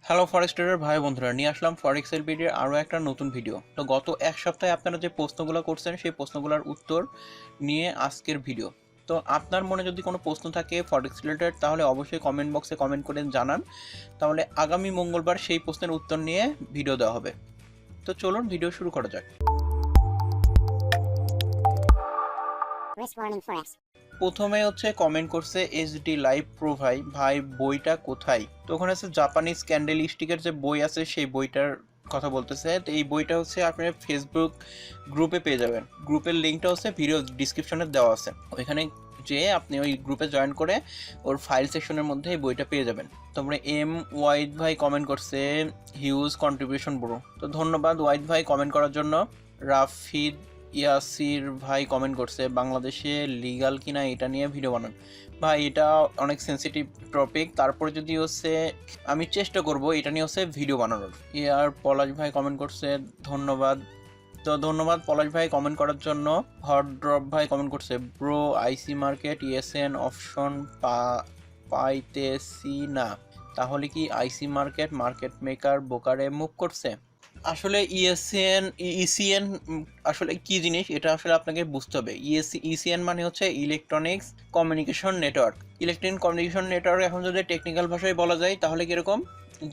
Hello ফরেক্স tedder ভাই বন্ধুরা, নিয়ে আসলাম ফরেক্স এলপিডির আরও একটা নতুন ভিডিও। তো গত এক সপ্তাহে আপনারা যে প্রশ্নগুলো করছেন সেই প্রশ্নগুলোর উত্তর নিয়ে আজকের ভিডিও। তো আপনার মনে যদি কোনো প্রশ্ন থাকে ফরেক্স রিলেটেড তাহলে অবশ্যই কমেন্ট বক্সে কমেন্ট করে জানান, তাহলে আগামী মঙ্গলবার সেই প্রশ্নের উত্তর নিয়ে ভিডিও দেওয়া হবে। তো চলুন ভিডিও শুরু করা যাক। প্রথমে হচ্ছে কমেন্ট করছে এইচডি লাইভ প্রো ভাই, ভাই বইটা কোথায়? তো ওখানে আছে জাপানিজ ক্যান্ডেল স্টিকের যে বই আছে সেই বইটার কথা বলতেছে। তো এই বইটা হচ্ছে আপনি ফেসবুক গ্রুপে পেয়ে যাবেন। গ্রুপের লিঙ্কটা হচ্ছে ভিডিও ডিসক্রিপশনে দেওয়া আছে, ওইখানে যে আপনি ওই গ্রুপে জয়েন করে ওর ফাইল সেকশনের মধ্যে এই বইটা পেয়ে যাবেন। তারপরে এম ওয়াইড ভাই কমেন্ট করছে হিউজ কন্ট্রিবিউশন ব্রো। তো ধন্যবাদ ওয়াইড ভাই কমেন্ট করার জন্য। রাফিদ ইয়াসির ভাই কমেন্ট করছে বাংলাদেশে লিগাল কিনা এটা নিয়ে ভিডিও বানান। ভাই এটা অনেক সেন্সিটিভ টপিক, তারপরে যদি হচ্ছে আমি চেষ্টা করব এটা নিয়ে হচ্ছে ভিডিও বানানোর। ইয়ার পলাশ ভাই কমেন্ট করছে ধন্যবাদ। তো ধন্যবাদ পলাশ ভাই কমেন্ট করার জন্য। হট ড্রপ ভাই কমেন্ট করছে ব্রো আইসি মার্কেট ইএসএন অপশন পাইতেছি না, তাহলে কি আইসি মার্কেট মার্কেট মেকার বোকারে মুভ করছে? আসলে ইসিএন আসলে কি জিনিস এটা আসলে আপনাকে বুঝতে হবে। ইসিএন মানে হচ্ছে electronics communication network. Electronic communication network এখন যদি টেকনিক্যাল ভাষায় বলা যায় তাহলে কিরকম,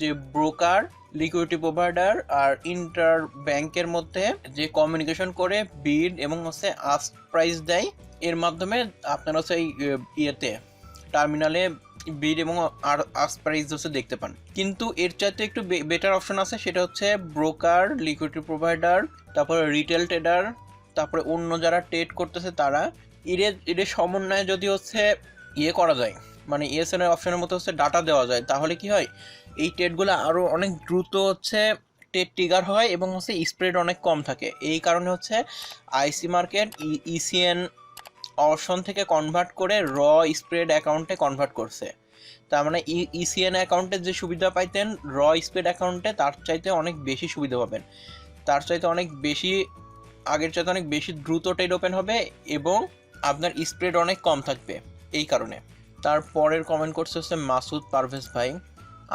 যে ব্রোকার, লিকুইডিটি প্রোভাইডার আর ইন্টার ব্যাংকের মধ্যে যে কমিউনিকেশন করে বিড এবং হচ্ছে আস্ক প্রাইস দেয়, এর মাধ্যমে আপনারা হচ্ছে ইয়েতে টার্মিনালে বিড এবং আর আস্ক প্রাইস হচ্ছে দেখতে পান। কিন্তু এর চাইতে একটু বেটার অপশন আছে, সেটা হচ্ছে ব্রোকার, লিকুইডিটি প্রোভাইডার, তারপরে রিটেল ট্রেডার, তারপরে অন্য যারা ট্রেড করতেছে তারা এদের সমন্বয়ে যদি হচ্ছে করা যায়, মানে ইএসএন এর অপশনের মতো হচ্ছে ডাটা দেওয়া যায়, তাহলে কি হয় এই ট্রেডগুলো আরও অনেক দ্রুত হচ্ছে ট্রেড ট্রিগার হয় এবং হচ্ছে স্প্রেড অনেক কম থাকে। এই কারণে হচ্ছে আইসি মার্কেট ইসিএন অপশন থেকে কনভার্ট করে র স্প্রেড অ্যাকাউন্টে কনভার্ট করছে। তার মানে ইসিএন অ্যাকাউন্টে যে সুবিধা পাইতেন র স্প্রেড অ্যাকাউন্টে তার চাইতে অনেক বেশি সুবিধা পাবেন, তার চাইতে অনেক বেশি, আগের চাইতে অনেক বেশি দ্রুত ট্রেড ওপেন হবে এবং আপনার স্প্রেড অনেক কম থাকবে এই কারণে। তারপরের কমেন্ট করছে হচ্ছে মাসুদ পারভেজ ভাই,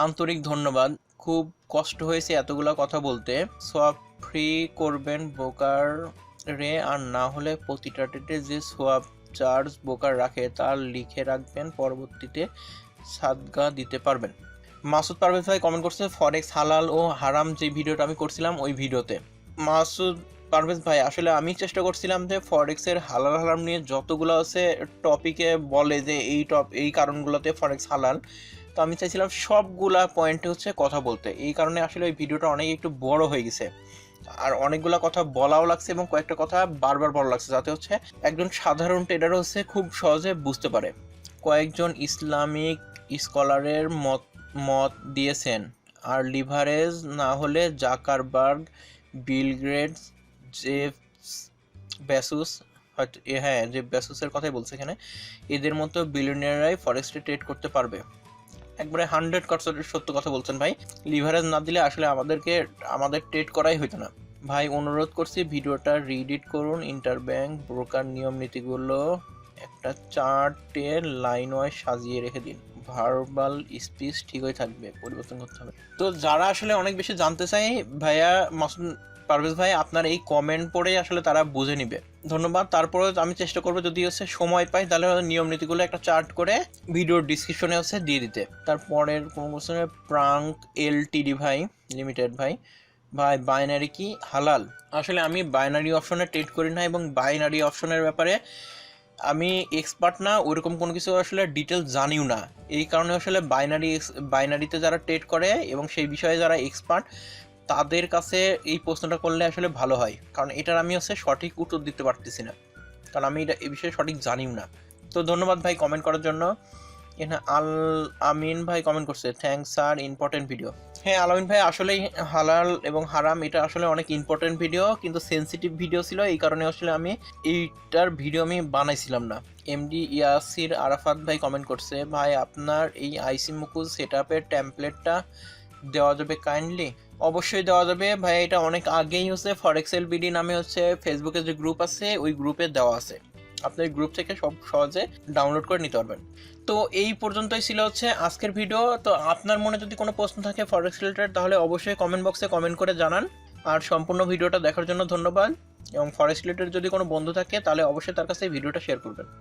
আন্তরিক ধন্যবাদ, খুব কষ্ট হয়েছে এতগুলো কথা বলতে। সোয়াপ ফ্রি করবেন ব্রোকার রে, আর না হলে প্রতিটা ট্রেডে যে সোয়াপ চার্জ ব্রোকার রাখে তার লিখে রাখবেন, পরবর্তীতে সাদগা দিতে পারবেন। মাসুদ পারভেজ ভাই কমেন্ট করছে ফরেক্স হালাল ও হারাম যে ভিডিওটা আমি করছিলাম ওই ভিডিওতে। মাসুদ পারভেজ ভাই আসলে আমি চেষ্টা করছিলাম যে ফরেক্সের হালাল হারাম নিয়ে যতগুলো আছে টপিকে বলে যে এই কারণগুলোতে ফরেক্স হালাল, তো আমি চাইছিলাম সবগুলা পয়েন্টে হচ্ছে কথা বলতে। এই কারণে আসলে ওই ভিডিওটা অনেক একটু বড় হয়ে গেছে, আর অনেকগুলা কথা বলাও লাগছে এবং কয়েকটা কথা বারবার বলা লাগছে যাতে হচ্ছে একজন সাধারণ ট্রেডার হচ্ছে খুব সহজে বুঝতে পারে। কয়েকজন ইসলামিক স্কলারের মত দিয়েছেন, আর লিভারেজ না হলে Zuckerberg, Bill Gates, Jeff Bezos, হয়তো হ্যাঁ যে বেসোসের কথাই বলছে এখানে, এদের মতো বিলিয়নিয়াররাই ফরেক্সে ট্রেড করতে পারবে। একবারে 100% সত্য কথা বলছেন ভাই। লিভারেজ না দিলে আসলে আমাদের ট্রেড করাই হইতো না। ভাই অনুরোধ করছি ভিডিওটা রিডিট করুন, ইন্টারব্যাংক ব্রোকার নিয়ম নীতিগুলো একটা চার্টের লাইন ওয়াইজ সাজিয়ে রেখে দিন, ভার্বাল স্পিচ ঠিকই থাকবে, পরিবর্তন করতে হবে। তো যারা আসলে অনেক বেশি জানতে চাই ভাইয়া মাসুদ পারভেজ ভাই আপনার এই কমেন্ট পড়ে আসলে তারা বুঝে নিবে। ধন্যবাদ। তারপরে আমি চেষ্টা করবো যদি হচ্ছে সময় পাই তাহলে নিয়ম নীতিগুলো একটা চার্ট করে ভিডিওর ডিসক্রিপশনে হচ্ছে দিয়ে দিতে। তারপরের কোনো কোশ্চেনে প্রাঙ্ক এলটিডি ভাই লিমিটেড ভাই, ভাই বাইনারি কি হালাল? আসলে আমি বাইনারি অপশনে ট্রেড করি না এবং বাইনারি অপশনের ব্যাপারে আমি এক্সপার্ট না, ওইরকম কোনো কিছু আসলে ডিটেলস জানিও না। এই কারণে আসলে বাইনারিতে যারা ট্রেড করে এবং সেই বিষয়ে যারা এক্সপার্ট তাদের কাছে এই প্রশ্নটা করলে আসলে ভালো হয়, কারণ এটার আমি হচ্ছে সঠিক উত্তর দিতে পারতেছি না, কারণ আমি এটা এই বিষয়ে সঠিক জানিও না। তো ধন্যবাদ ভাই কমেন্ট করার জন্য। এখানে আল আমিন ভাই কমেন্ট করছে থ্যাঙ্কস স্যার ইম্পর্টেন্ট ভিডিও। হ্যাঁ আলামিন ভাই আসলেই হালাল এবং হারাম এটা আসলে অনেক ইম্পর্টেন্ট ভিডিও, কিন্তু সেন্সিটিভ ভিডিও ছিল, এই কারণে আসলে আমি এইটার ভিডিও আমি বানাইছিলাম না। এমডি ইয়াসির আরাফাত ভাই কমেন্ট করছে ভাই আপনার এই আইসি মুকুল সেট আপের টেমপ্লেটটা দেওয়া যাবে কাইন্ডলি? অবশ্যই দেওয়া যাবে ভাই, এটা অনেক আগেই হচ্ছে ফরেক্স এলবিডি নামে হচ্ছে ফেসবুকে যে গ্রুপ আছে ওই গ্রুপে দেওয়া আছে। আপনি গ্রুপ থেকে সব সহজে ডাউনলোড করে নিতে পারবেন। তো এই পর্যন্তই ছিল হচ্ছে আজকের ভিডিও। তো আপনার মনে যদি কোনো প্রশ্ন থাকে ফরেক্স রিলেটেড, তাহলে অবশ্যই কমেন্ট বক্সে কমেন্ট করে জানান। আর সম্পূর্ণ ভিডিওটা দেখার জন্য ধন্যবাদ। এবং ফরেক্স রিলেটেড যদি কোনো বন্ধু থাকে তাহলে অবশ্যই তার কাছে এই ভিডিওটা শেয়ার করবেন।